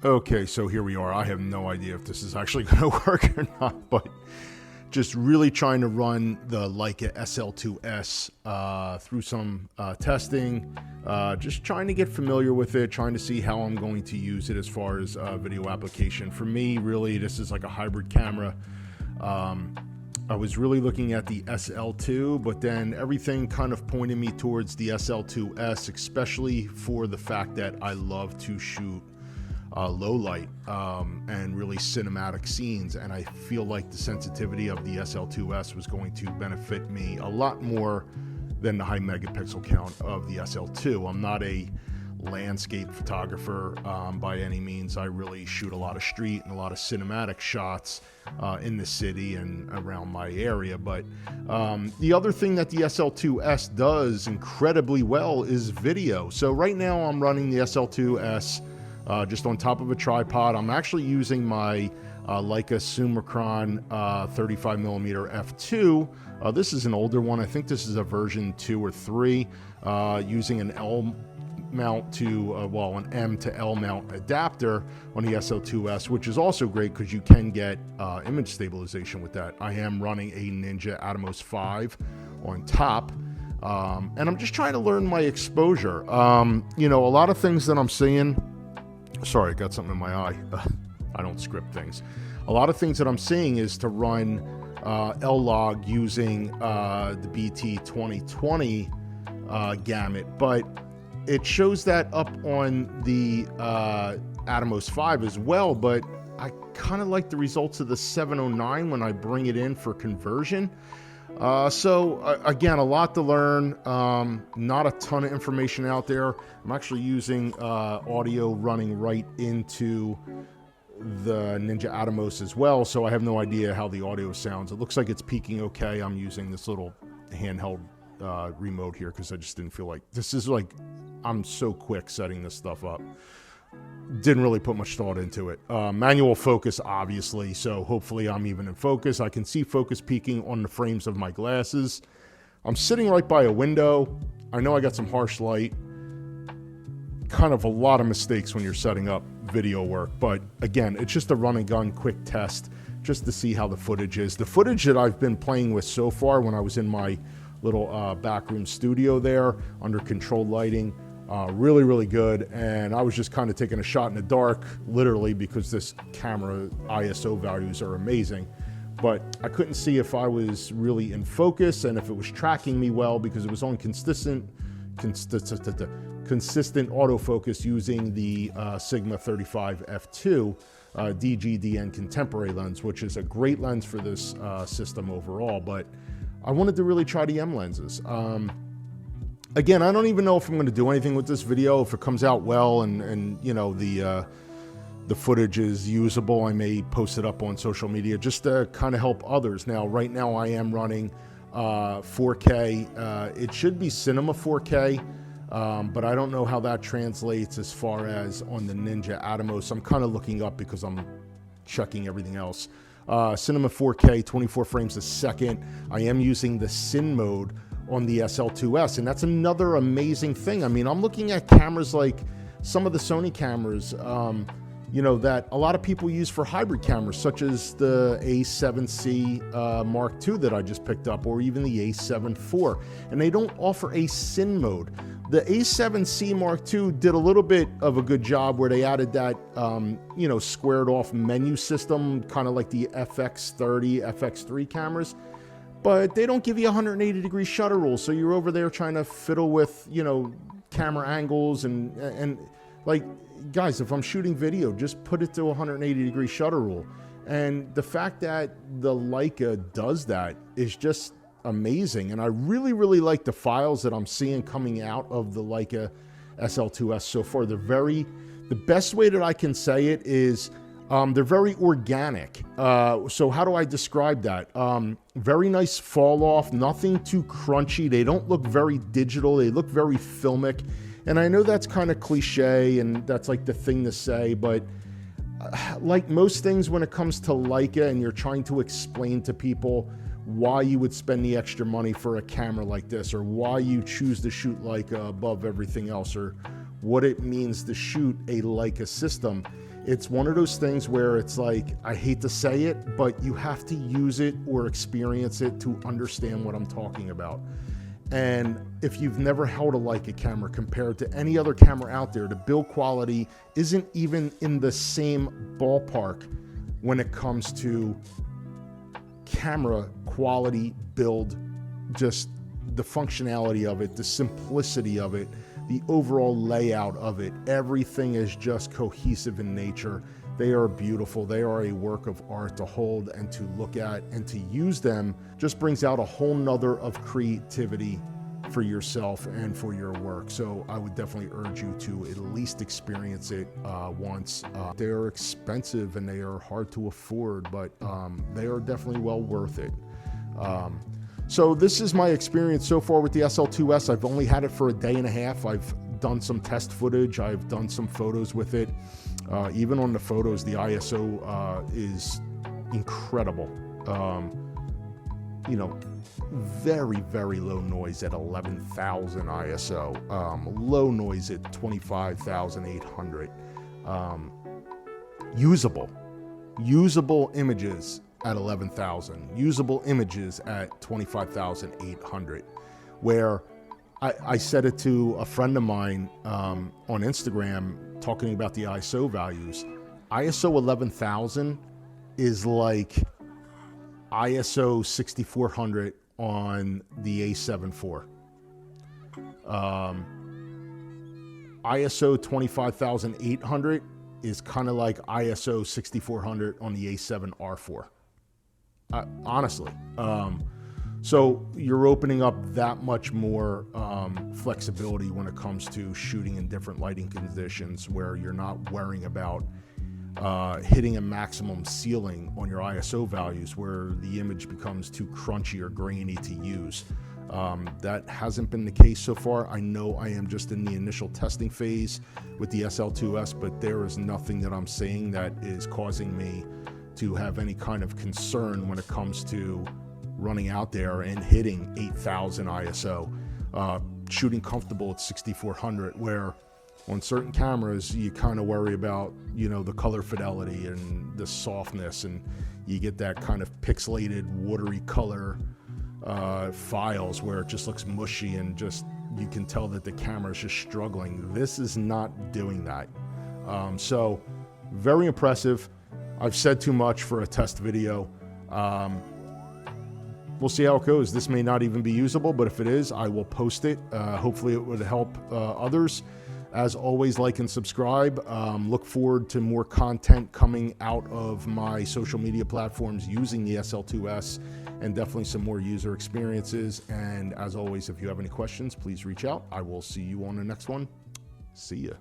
Okay, so here we are. I have no idea if this is actually going to work or not, but just really trying to run the Leica SL2s through some testing, just trying to get familiar with it, trying to see how I'm going to use it as far as video application. For me, really, this is like a hybrid camera. I was really looking at the SL2, but then everything kind of pointed me towards the SL2s, especially for the fact that I love to shoot low light and really cinematic scenes, and I feel like the sensitivity of the SL2s was going to benefit me a lot more than the high megapixel count of the SL2. I'm not a landscape photographer by any means. I really shoot a lot of street and a lot of cinematic shots in the city and around my area, but the other thing that the SL2s does incredibly well is video. So right now I'm running the SL2s just on top of a tripod. I'm actually using my Leica Summicron 35mm f2. This is an older one. I think this is a version 2 or 3, using an L mount to, an M to L mount adapter on the SL2s, which is also great because you can get image stabilization with that. I am running a Ninja Atomos 5 on top. And I'm just trying to learn my exposure. A lot of things that I'm seeing, sorry, I got something in my eye. I don't script things. A lot of things that I'm seeing is to run L-Log using the BT 2020 gamut, but it shows that up on the Atomos 5 as well, but I kind of like the results of the 709 when I bring it in for conversion. Again, a lot to learn, not a ton of information out there. I'm actually using audio running right into the Ninja Atomos as well, so I have no idea how the audio sounds. It looks like it's peaking okay. I'm using this little handheld remote here because I just didn't feel like, this is like, I'm so quick setting this stuff up. Didn't really put much thought into it. Manual focus, obviously, so hopefully I'm even in focus. I can see focus peaking on the frames of my glasses. I'm sitting right by a window. I know I got some harsh light. Kind of a lot of mistakes when you're setting up video work, but again, it's just a run and gun quick test just to see how the footage is. The footage that I've been playing with so far when I was in my little backroom studio there under controlled lighting, really, really good. And I was just kind of taking a shot in the dark, literally, because this camera ISO values are amazing. But I couldn't see if I was really in focus and if it was tracking me well because it was on consistent autofocus using the Sigma 35 f2 DGDN contemporary lens, which is a great lens for this system overall. But I wanted to really try the M lenses. Again, I don't even know if I'm going to do anything with this video. If it comes out well and the footage is usable, I may post it up on social media just to kind of help others. Now, right now I am running 4K. It should be Cinema 4K, but I don't know how that translates as far as on the Ninja Atomos. I'm kind of looking up because I'm checking everything else. Cinema 4K, 24 frames a second. I am using the Cin mode on the SL2s, and that's another amazing thing. I mean, I'm looking at cameras like some of the Sony cameras, that a lot of people use for hybrid cameras, such as the A7C Mark II that I just picked up, or even the A7 IV, and they don't offer a Cin mode. The A7C Mark II did a little bit of a good job where they added that, squared off menu system, kind of like the FX30, FX3 cameras. But they don't give you 180 degree shutter rule. So you're over there trying to fiddle with, camera angles and like, guys, if I'm shooting video, just put it to 180 degree shutter rule. And the fact that the Leica does that is just amazing. And I really, really like the files that I'm seeing coming out of the Leica SL2s so far. The best way that I can say it is, they're very organic. So how do I describe that? Very nice fall off, nothing too crunchy. They don't look very digital. They look very filmic. And I know that's kind of cliche and that's like the thing to say, but like most things when it comes to Leica and you're trying to explain to people why you would spend the extra money for a camera like this, or why you choose to shoot Leica above everything else, or what it means to shoot a Leica system. It's one of those things where it's like, I hate to say it, but you have to use it or experience it to understand what I'm talking about. And if you've never held a Leica camera compared to any other camera out there, the build quality isn't even in the same ballpark when it comes to camera quality, build, just the functionality of it, the simplicity of it, the overall layout of it. Everything is just cohesive in nature. They are beautiful. They are a work of art to hold and to look at, and to use them just brings out a whole nother of creativity for yourself and for your work. So I would definitely urge you to at least experience it once. They are expensive and they are hard to afford, but they are definitely well worth it. So this is my experience so far with the SL2s. I've only had it for a day and a half. I've done some test footage. I've done some photos with it. Even on the photos, the ISO is incredible. You know, very, very low noise at 11,000 ISO. Low noise at 25,800. Usable images at 11,000, usable images at 25,800, where I said it to a friend of mine on Instagram talking about the ISO values. ISO 11,000 is like ISO 6400 on the A7 IV. ISO 25,800 is kind of like ISO 6400 on the A7 R4. Honestly. So you're opening up that much more flexibility when it comes to shooting in different lighting conditions, where you're not worrying about hitting a maximum ceiling on your ISO values where the image becomes too crunchy or grainy to use. That hasn't been the case so far. I know I am just in the initial testing phase with the SL2s, but there is nothing that I'm seeing that is causing me to have any kind of concern when it comes to running out there and hitting 8,000 ISO, shooting comfortable at 6,400, where on certain cameras you kind of worry about, you know, the color fidelity and the softness, and you get that kind of pixelated, watery color files where it just looks mushy and just, you can tell that the camera is just struggling. This is not doing that. So very impressive. I've said too much for a test video. We'll see how it goes. This may not even be usable, but if it is, I will post it. Hopefully it would help others. As always, like and subscribe. Look forward to more content coming out of my social media platforms using the SL2s, and definitely some more user experiences. And as always, if you have any questions, please reach out. I will see you on the next one. See ya.